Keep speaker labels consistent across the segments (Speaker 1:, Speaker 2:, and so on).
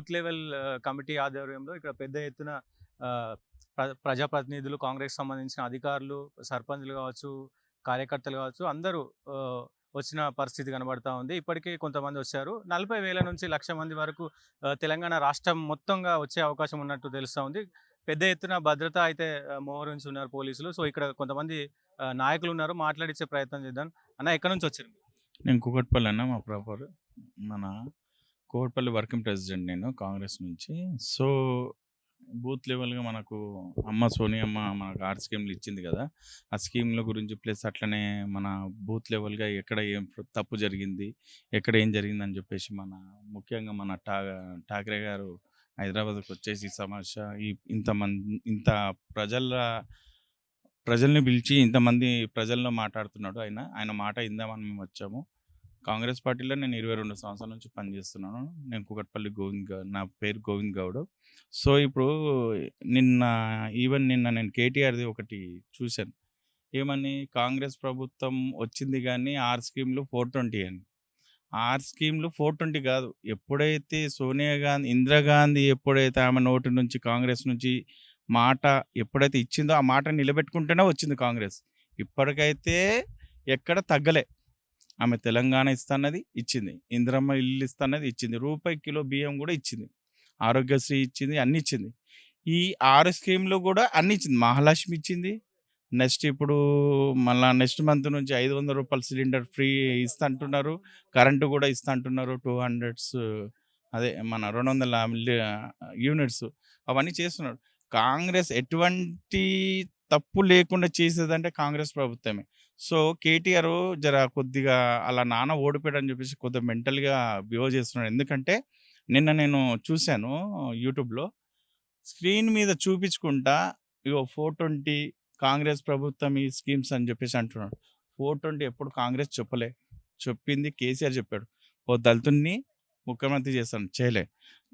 Speaker 1: Booth level committee ఆధ్వర్యంలో ఇక్కడ పెద్ద ఎత్తున ఆహ్, ప్రజాప్రతినిధులు, కాంగ్రెస్ సంబంధించిన అధికారులు, సర్పంచ్‌లు కావచ్చు, కార్యకర్తలు కావచ్చు అందరూ ఆహ్, వచ్చిన పరిస్థితి కనబడతా ఉంది. ఇప్పటికే కొంతమంది వచ్చారు. 40,000 నుంచి 1,00,000 మంది వరకు తెలంగాణ రాష్ట్రం మొత్తంగా వచ్చే అవకాశం ఉన్నట్టు తెలుస్తా ఉంది. పెద్ద ఎత్తున భద్రత అయితే మోహరించి ఉన్నారు పోలీసులు. సో, ఇక్కడ కొంతమంది నాయకులున్నారు. మాట్లాడిచ్చే ప్రయత్నం చేద్దాం. అన్న ఎక్కడి నుంచి వచ్చారు?
Speaker 2: నేను కూకట్పల్లి అన్న మా ప్రాపర్. మన కూకట్పల్లి వర్కింగ్ ప్రెసిడెంట్ నేను కాంగ్రెస్ నుంచి. సో, బూత్ లెవెల్‌గా మనకు సోనియమ్మ మనకు 6 స్కీమ్‌లు ఇచ్చింది కదా! ఆ స్కీమ్‌ల గురించి ప్లస్ అట్లనే మన బూత్ లెవెల్‌గా ఎక్కడ ఏం తప్పు జరిగింది, ఎక్కడ ఏం జరిగిందని చెప్పేసి ముఖ్యంగా మన ఠాకరే గారు హైదరాబాద్‌కొచ్చేసి ఈ సమస్య ఇంత ప్రజల ప్రజల్ని పిలిచి ఇంతమంది ప్రజల్లో మాట్లాడుతున్నాడు ఆయన. ఆయన మాట ఇందామని మేము వచ్చాము. కాంగ్రెస్ పార్టీలో నేను 22 సంవత్సరాల నుంచి పనిచేస్తున్నాను. నేను కూకట్పల్లి నా పేరు గోవింద్ గౌడ్. సో, ఇప్పుడు నిన్న నిన్న నేను కేటీఆర్‌ది ఒకటి చూశాను. ఏమని కాంగ్రెస్ ప్రభుత్వం వచ్చింది గానీ 6 స్కీమ్‌లు 420 అని. 6 స్కీమ్‌లు 420 కాదు. ఎప్పుడైతే సోనియా గాంధీ ఇందిరాగాంధీ ఎప్పుడైతే ఆమె నోటి నుంచి కాంగ్రెస్ నుంచి మాట ఎప్పుడైతే ఇచ్చిందో ఆ మాట నిలబెట్టుకుంటేనే వచ్చింది కాంగ్రెస్. ఇప్పటికైతే ఎక్కడ తగ్గలే. ఆమె తెలంగాణ ఇస్తన్నది ఇచ్చింది. ఇందిరమ్మ ఇల్లు ఇస్తన్నది ఇచ్చింది. రూపాయి కిలో బియ్యం కూడా ఇచ్చింది. ఆరోగ్యశ్రీ ఇచ్చింది. అన్నీ ఇచ్చింది. ఈ 6 స్కీమ్‌లు కూడా అన్నీ ఇచ్చింది. మహాలక్ష్మి ఇచ్చింది. నెక్స్ట్ ఇప్పుడు మళ్ళా నెక్స్ట్ మంత్ నుంచి రూ. 500 సిలిండర్ ఫ్రీ ఇస్తా అంటున్నారు. కరెంట్ కూడా ఇస్తా అంటున్నారు. 200 అదే మన 200 యూనిట్స్ అవన్నీ చేస్తున్నారు. కాంగ్రెస్ ఎటువంటి తప్పు లేకుండా చేసేదంటే కాంగ్రెస్ ప్రభుత్వమే. సో, కేటీఆర్ కొద్దిగా ఆళ్ళ నాన్న ఓడిపోయాడని చెప్పేసి కొద్దిగా మెంటల్‌గా బిహేవ్ చేస్తున్నాడు. ఎందుకంటే నిన్న నేను చూశాను యూట్యూబ్‌లో. స్క్రీన్ మీద చూపించుకుంటా ఇగో 420 కాంగ్రెస్ ప్రభుత్వం ఈ స్కీమ్స్ అని చెప్పేసి అంటున్నాడు. 420 ఎప్పుడు కాంగ్రెస్ చెప్పలే. చెప్పింది కేసీఆర్ చెప్పాడు. ఓ దళితుడిని ముఖ్యమంత్రి చేస్తాను చేయలే.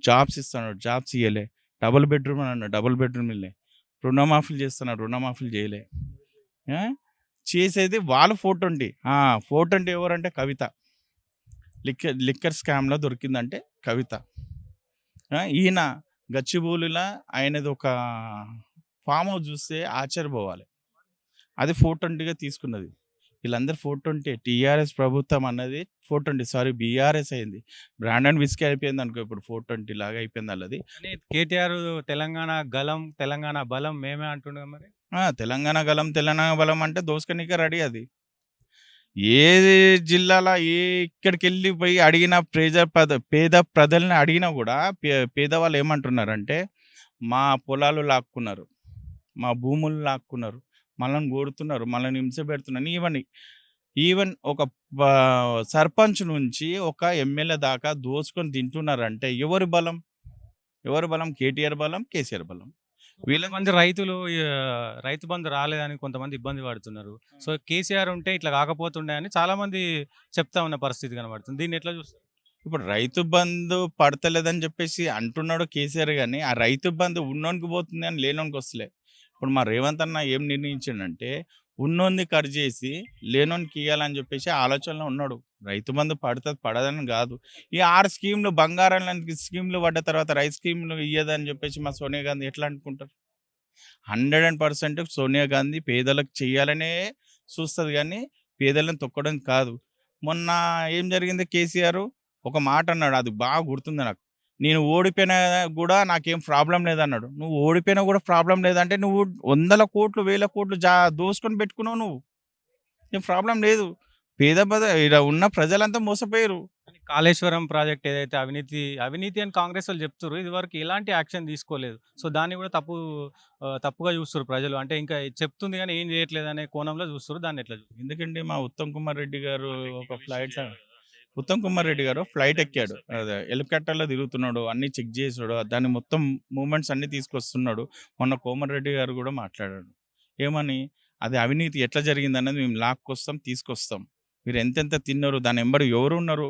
Speaker 2: జాబ్స్ ఇస్తాడు జాబ్స్ ఇయ్యలే. డబుల్ బెడ్‌రూమ్ అని అన్నాడు. డబుల్ బెడ్‌రూమ్ ఇయ్యలే. రుణమాఫీలు చేస్తున్నాడు. రుణమాఫీలు చేయలే. ఆ! చేసేది వాళ్ళు 420. 420 ఎవరంటే కవిత. లిక్కర్ స్కామ్‌లో దొరికిందంటే కవిత. ఈయన గచ్చిబౌలిలా ఆయనదొక ఫార్మ్ హౌస్ చూస్తే ఆశ్చర్యపోవాలి. అది 420గా తీసుకున్నది. వీళ్ళందరూ 420 టీఆర్ఎస్ ప్రభుత్వం అన్నది 420 సారీ బీఆర్ఎస్ అయింది. బ్రాండ్ అండ్ విస్కీ అయిపోయిందనుకో ఇప్పుడు 420 లాగా అయిపోయింది ఆళ్ళది.
Speaker 1: కానీ కేటీఆర్ తెలంగాణ గలం, తెలంగాణ బలం మేమే అంటుండుగా మరి.
Speaker 2: తెలంగాణ గలం, తెలంగాణ బలం అంటే దోసుకనీకే రెడీ అది. ఏ జిల్లాల ఎక్కడికెళ్ళి పోయి అడిగిన పేద ప్రజల్ని అడిగినా గూడా పేదవాళ్ళు ఏమంటున్నారంటే, మా పొలాలు లాక్కున్నారు. మా భూములు లాక్కున్నారు. మనల్ని కొడుతున్నారు. మనల్ని హింసపెడుతున్నారు. ఈవెన్ ఒక సర్పంచ్ నుంచి ఒక ఎమ్మెల్యే దాకా దోచుకొని తింటున్నారంటే ఎవరి బలం? ఎవరి బలం? కేటీఆర్ బలం, కేసీఆర్ బలం.
Speaker 1: కొంతమంది రైతులు రైతు బంధు రాలేదని కొంతమంది ఇబ్బంది పడుతున్నారు. సో, కేసీఆర్ ఉంటే ఇట్లా కాకపోతుండే అని చాలామంది చెప్తా ఉన్న పరిస్థితి కనబడుతుంది. దీన్ని ఎట్లా చూస్తారు?
Speaker 2: ఇప్పుడు రైతు బంధు పడతలేదని చెప్పేసి అంటున్నాడు కేసీఆర్ గాని, ఆ రైతు బంధు ఉన్నోనికి పోతుంది గాని లేనోనికి వస్తలే. ఇప్పుడు మా రేవంత్ అన్న ఏం నిర్ణయించిండంటే, ఉన్నోన్ని కట్ చేసి లేనోనికి ఇయ్యాలని చెప్పేసి ఆలోచనలో ఉన్నాడు. రైతు బంధు పడతది పడదని కాదు. ఈ 6 స్కీమ్‌లు బంగారం లాంటి స్కీమ్‌లు పడ్డ తర్వాత రైతు స్కీమ్‌లు ఇయ్యదని చెప్పేసి మా సోనియా గాంధీ ఎట్లా అనుకుంటారు? 100% సోనియా గాంధీ పేదలకు చెయ్యాలనే చూస్తది గానీ, పేదలను తొక్కడం కాదు. మొన్న ఏం జరిగింది కేసీఆర్ ఒక మాట అన్నాడు. అది బాగా గుర్తుంది నాకు. నేను ఓడిపోయినా గూడా నాకేం ప్రాబ్లమ్ లేదన్నాడు. నువ్వు ఓడిపోయినా గూడా ప్రాబ్లమ్ లేదంటే నువ్వు వందల కోట్లు, వేల కోట్లు దోసుకొని పెట్టుకున్నావు నువ్వు. ఏం ప్రాబ్లమ్ లేదు. ఈడ ఉన్న ప్రజలంతా మోసపోయారు.
Speaker 1: కానీ కాళేశ్వరం ప్రాజెక్ట్ ఏదైతే అవినీతి అని కాంగ్రెస్ వాళ్ళు చెప్తుర్రు. ఇదివరకు ఎలాంటి యాక్షన్ తీసుకోలేదు. సో, దాన్ని కూడా తప్పుగా చూస్తుర్రు ప్రజలు. అంటే ఇంకా చెప్తుంది గానీ ఏం చేయట్లేదనే కోణంలో చూస్తుర్రు. దాన్ని ఎట్లా చూస్తారు?
Speaker 2: ఎందుకంటే మా ఉత్తమ్ కుమార్ రెడ్డి గారు ఉత్తమ్ కుమార్ రెడ్డి గారు ఫ్లైట్ ఎక్కాడు. అదే హెలికాప్టర్‌లో తిరుగుతున్నాడు. అన్నీ చెక్ చేసాడు. దాన్ని మొత్తం మూవ్‌మెంట్స్ అన్నీ తీసుకొస్తున్నాడు. మొన్న కోమటిరెడ్డి గారు గూడా మాట్లాడాడు. ఏమని? అది అవినీతి ఎట్లా జరిగిందన్నది మేము లాక్కొస్తాం, తీసుకొస్తాం. మీరు ఎంతెంత తిన్నరు, దాని ఎంబడి ఎవరున్నారు,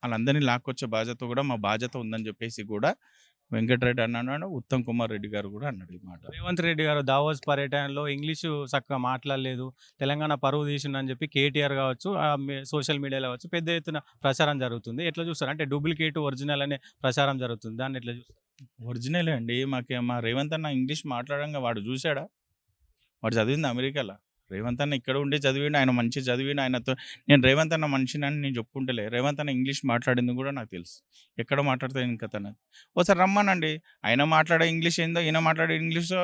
Speaker 2: ఆళ్ళందరిని లాక్కొచ్చే బాధ్యత గూడా మా బాధ్యత ఉందని జెప్పేసి గూడా వెంకటరెడ్డి అన్నాడు, ఉత్తమ్ కుమార్ రెడ్డి గారు కూడా అన్నాడు ఈ మాట.
Speaker 1: రేవంత్ రెడ్డి గారు దావోస్ పర్యటనలో ఇంగ్లీషు చక్కగా మాట్లాడలేదు, తెలంగాణ పరువు తీసిందని చెప్పి కేటీఆర్ కావచ్చు, సోషల్ మీడియాలో కావచ్చు పెద్ద ఎత్తున ప్రచారం జరుగుతుంది. ఎట్లా చూస్తారు? అంటే డూప్లికేట్, ఒరిజినల్ అనే ప్రచారం జరుగుతుంది. దాన్ని ఎట్లా చూస్తారు?
Speaker 2: ఒరిజినలే అండి. మా రేవంత్ అన్న ఇంగ్లీష్ మాట్లాడంగా వాడు చూశాడా? వాడు చదివింది అమెరికాలో. రేవంత్ అన్న ఇక్కడ ఉండి చదివిండు, ఆయన మంచిగా చదివిండు. ఆయనతో నేను రేవంత్ అన్న మనిషినని నేను చెప్పుకుంటలే. రేవంత్ అన్న ఇంగ్లీష్ మాట్లాడింది కూడా నాకు తెలుసు. ఎక్కడ మాట్లాడితే ఇంకా తనది. ఓసారి రమ్మనండి. ఆయన మాట్లాడే ఇంగ్లీష్ ఏందో, ఈయన మాట్లాడే ఇంగ్లీషో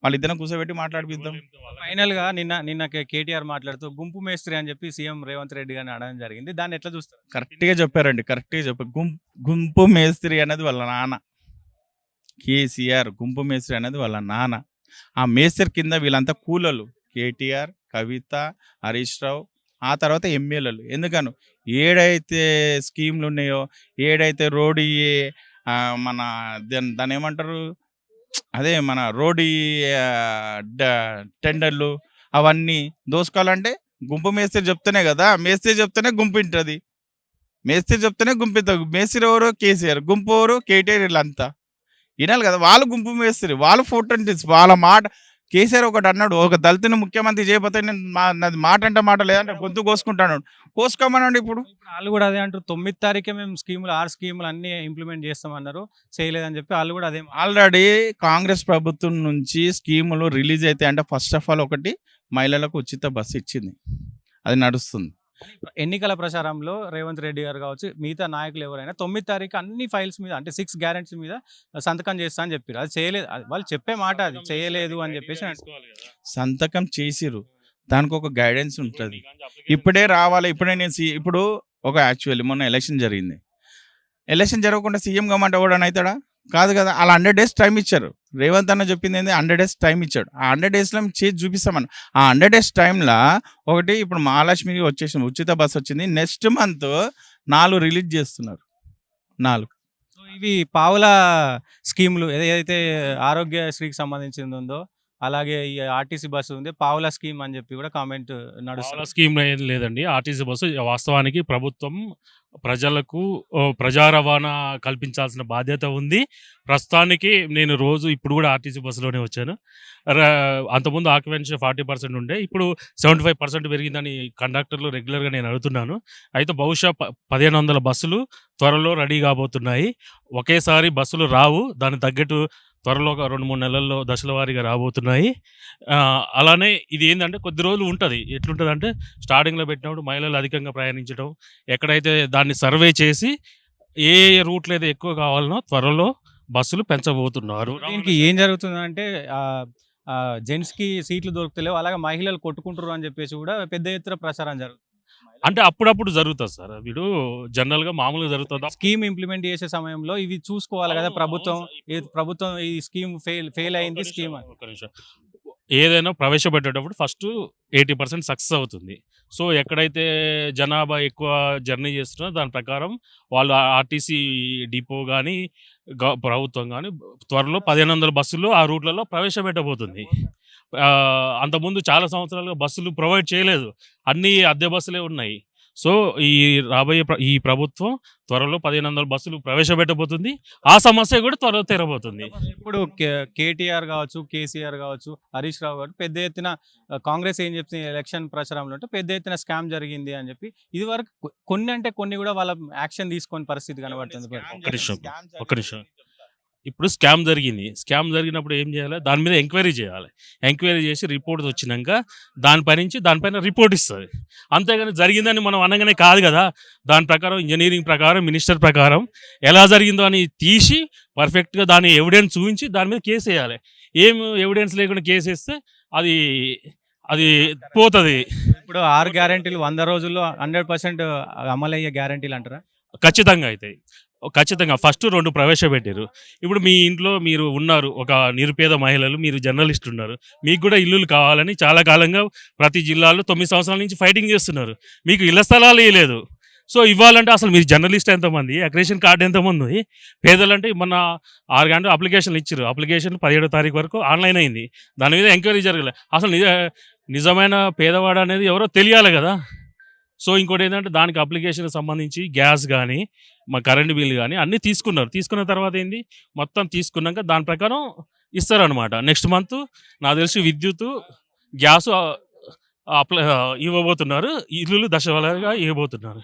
Speaker 2: వాళ్ళిద్దరిని కూర్చోబెట్టి మాట్లాడిపిద్దాం.
Speaker 1: ఫైనల్‌గా నిన్న కేటీఆర్ మాట్లాడుతూ గుంపు మేస్త్రి అని చెప్పి సీఎం రేవంత్ రెడ్డి గారిని అనడం జరిగింది. దాన్ని ఎట్లా చూస్తారు?
Speaker 2: కరెక్ట్‌గా చెప్పారండి. కరెక్ట్‌గా చెప్పారు. గుంపు మేస్త్రి అనేది వాళ్ళ నాన్న. కేసీఆర్ గుంపు మేస్త్రి అనేది వాళ్ళ నాన్న. ఆ మేస్త్రి కింద వీళ్ళంతా కూలోళ్ళు. కేటీఆర్, కవిత, హరీష్ రావు, ఆ తర్వాత ఎమ్మెల్యేలు. ఎందుకను ఏడైతే స్కీమ్లు ఉన్నాయో, ఏడైతే రోడ్ మన దాన్ని ఏమంటారు, అదే మన రోడ్ టెండర్లు అవన్నీ దోసుకోవాలంటే గుంపు మేస్త్రి చెప్తేనే కదా. మేస్త్రి చెప్తేనే గుంపు ఉంటుంది. మేస్త్రి చెప్తేనే గుంపు ఉంటుంది. మేస్త్రి ఎవరు? కేసీఆర్. గుంపు ఎవరు? కేటీఆర్. వీళ్ళంతా వినాలి కదా. వాళ్ళు గుంపు మేస్త్రి, వాళ్ళు 420 వాళ్ళ మాట. కేసీఆర్ ఒకటి అన్నాడు, ఒక దళితుని ముఖ్యమంత్రి చేయకపోతే నేను నాది మాట అంటే మాట లేదంటే గొంతు కోసుకుంటాను. కోసుకోమనండి. ఇప్పుడు
Speaker 1: వాళ్ళు కూడా అదే అంటారు. 9 తారీఖే మేము స్కీములు 6 స్కీములు అన్ని ఇంప్లిమెంట్ చేస్తామన్నారు, చేయలేదని చెప్పి వాళ్ళు కూడా అదే.
Speaker 2: ఆల్రెడీ కాంగ్రెస్ ప్రభుత్వం నుంచి స్కీములు రిలీజ్ అయితే అంటే ఫస్ట్ ఆఫ్ ఆల్ ఒకటి మహిళలకు ఉచిత బస్సు ఇచ్చింది, అది నడుస్తుంది.
Speaker 1: ఎన్నికల ప్రచారంలో రేవంత్ రెడ్డి గారు కావచ్చు, మిగతా నాయకులు ఎవరైనా 9 తారీఖు అన్ని ఫైల్స్ మీద అంటే 6 గ్యారెంటీస్ మీద సంతకం చేస్తా అని చెప్పారు. అది చేయలేదు. వాళ్ళు చెప్పే మాట అది చేయలేదు అని చెప్పేసి
Speaker 2: సంతకం చేసిరు. దానికి ఒక గైడెన్స్ ఉంటుంది. ఇప్పుడే రావాలి, ఇప్పుడే నేను ఇప్పుడు ఒక యాక్చువల్లీ మొన్న ఎలక్షన్ జరిగింది. ఎలక్షన్ జరగకుండా సీఎం కమ్మంటే ఎవడని అవుతాడా? కాదు కదా. అలా 100 days టైం ఇచ్చారు. రేవంత్ అన్న చెప్పింది ఏంది, 100 days టైం ఇచ్చాడు. ఆ 100 daysలో చేసి చూపిస్తామని. ఆ 100 days టైంలో ఒకటి ఇప్పుడు మహాలక్ష్మికి వచ్చేసింది, ఉచిత బస్సు వచ్చింది. నెక్స్ట్ మంత్ 4 రిలీజ్ చేస్తున్నారు. 4.
Speaker 1: సో ఇవి పావుల స్కీములు ఏదైతే ఆరోగ్యశ్రీకి సంబంధించింది ఉందో, అలాగే ఈ ఆర్టీసీ బస్సు ఉంది, పావుల స్కీమ్ అని చెప్పి కూడా కామెంట్ నడుస్తుంది.
Speaker 3: స్కీమ్ ఏం లేదండి. ఆర్టీసీ బస్సు వాస్తవానికి ప్రభుత్వం ప్రజలకు ప్రజా రవాణా కల్పించాల్సిన బాధ్యత ఉంది. ప్రస్తుతానికి నేను రోజు ఇప్పుడు కూడా ఆర్టీసీ బస్సులోనే వచ్చాను. అంతకుముందు ఆక్యుపెన్సీ 40% ఉండే, ఇప్పుడు 75% పెరిగిందని కండక్టర్లు రెగ్యులర్గా నేను అడుగుతున్నాను. అయితే బహుశా 1500 బస్సులు త్వరలో రెడీ కాబోతున్నాయి. ఒకేసారి బస్సులు రావు, దానికి తగ్గట్టు త్వరలో ఒక 2-3 నెలల్లో దశల వారీగా రాబోతున్నాయి. అలానే ఇది ఏంటంటే కొద్ది రోజులు ఉంటుంది. ఎట్లుంటుంది అంటే స్టార్టింగ్లో పెట్టినప్పుడు మహిళలు అధికంగా ప్రయాణించడం, ఎక్కడైతే దాన్ని సర్వే చేసి ఏ రూట్లో అయితే ఎక్కువ కావాలనో త్వరలో బస్సులు పెంచబోతున్నారు.
Speaker 1: దీనికి ఏం జరుగుతుందంటే జెంట్స్కి సీట్లు దొరుకుతలేవు, అలాగే మహిళలు కొట్టుకుంటారు అని చెప్పేసి కూడా పెద్ద ఎత్తున ప్రచారం జరుగుతుంది.
Speaker 3: అంటే అప్పుడప్పుడు జరుగుతుంది సార్. వీడు జనరల్గా మామూలుగా జరుగుతుంది.
Speaker 1: స్కీమ్ ఇంప్లిమెంట్ చేసే సమయంలో ఇవి చూసుకోవాలి కదా ప్రభుత్వం. ప్రభుత్వం ఈ స్కీమ్ ఫెయిల్ అయింది స్కీమ్.
Speaker 3: ఒక్క నిమిషం. ఏదైనా ప్రవేశపెట్టేటప్పుడు ఫస్ట్ 80% సక్సెస్ అవుతుంది. సో ఎక్కడైతే జనాభా ఎక్కువ జర్నీ చేస్తున్నారో దాని ప్రకారం వాళ్ళు ఆర్టీసీ డిపో కానీ ప్రభుత్వం కానీ త్వరలో 1500 బస్సులు ఆ రూట్లలో ప్రవేశపెట్టబోతుంది. అంతకుముందు చాలా సంవత్సరాలుగా బస్సులు ప్రొవైడ్ చేయలేదు, అన్నీ అద్దె బస్సులే ఉన్నాయి. సో రాబోయే ఈ ప్రభుత్వం త్వరలో 1500 బస్సులు ప్రవేశపెట్టబోతుంది. ఆ సమస్య కూడా త్వరలో తీరబోతుంది.
Speaker 1: ఇప్పుడు కేటీఆర్ కావచ్చు, కేసీఆర్ కావచ్చు, హరీష్ రావు గారు పెద్ద ఎత్తున కాంగ్రెస్ ఏం చెప్తుంది ఎలక్షన్ ప్రచారంలో అంటే పెద్ద ఎత్తున స్కామ్ జరిగింది అని చెప్పి, ఇది వరకు కొన్ని కూడా వాళ్ళ యాక్షన్ తీసుకొని పరిస్థితి కనబడుతుంది.
Speaker 3: ఒక్క నిమిషం. ఇప్పుడు స్కామ్ జరిగినప్పుడు ఏం చేయాలి, దాని మీద ఎంక్వైరీ చేయాలి. ఎంక్వైరీ చేసి రిపోర్ట్ వచ్చినాక దానిపైన రిపోర్ట్ ఇస్తుంది. అంతేగాని జరిగిందని మనం అనగానే కాదు కదా. దాని ప్రకారం ఇంజనీరింగ్ ప్రకారం మినిస్టర్ ప్రకారం ఎలా జరిగిందో అని తీసి పర్ఫెక్ట్గా దాని ఎవిడెన్స్ చూపించి దాని మీద కేసు వేయాలి. ఏం ఎవిడెన్స్ లేకుండా కేసు వేస్తే అది పోతుంది.
Speaker 1: ఇప్పుడు 6 గ్యారెంటీలు 100 రోజుల్లో 100% అమలయ్యే గ్యారెంటీలు అంటారా?
Speaker 3: ఖచ్చితంగా అవుతాయి. ఖచ్చితంగా ఫస్ట్ 2 ప్రవేశపెట్టారు. ఇప్పుడు మీ ఇంట్లో మీరు ఉన్నారు, ఒక నిరుపేద మహిళలు, మీరు జర్నలిస్ట్ ఉన్నారు, మీకు కూడా ఇల్లులు కావాలని చాలా కాలంగా ప్రతి జిల్లాలో 9 సంవత్సరాల నుంచి ఫైటింగ్ చేస్తున్నారు. మీకు ఇళ్ల స్థలాలు ఇవ్వలేదు. సో ఇవ్వాలంటే అసలు మీరు జర్నలిస్ట్ ఎంతమంది, అక్రిడిటేషన్ కార్డు ఎంతమంది, పేదలంటే మొన్న 6 గంటలు అప్లికేషన్లు ఇచ్చారు. అప్లికేషన్ 17వ తారీఖు వరకు ఆన్లైన్ అయింది. దాని మీద ఎంక్వైరీ జరగలేదు. అసలు నిజమైన పేదవాడు అనేది ఎవరో తెలియాలి కదా. సో ఇంకోటి ఏంటంటే దానికి అప్లికేషన్ సంబంధించి గ్యాస్ కానీ మా కరెంట్ బిల్ కానీ అన్నీ తీసుకున్నారు. తీసుకున్న తర్వాత ఏంది మొత్తం తీసుకున్నాక దాని ప్రకారం ఇస్తారనమాట. నెక్స్ట్ మంత్ నాకు తెలిసి విద్యుత్ గ్యాస్ ఇవ్వబోతున్నారు. ఇల్లులు దశ వారీగా ఇవ్వబోతున్నారు.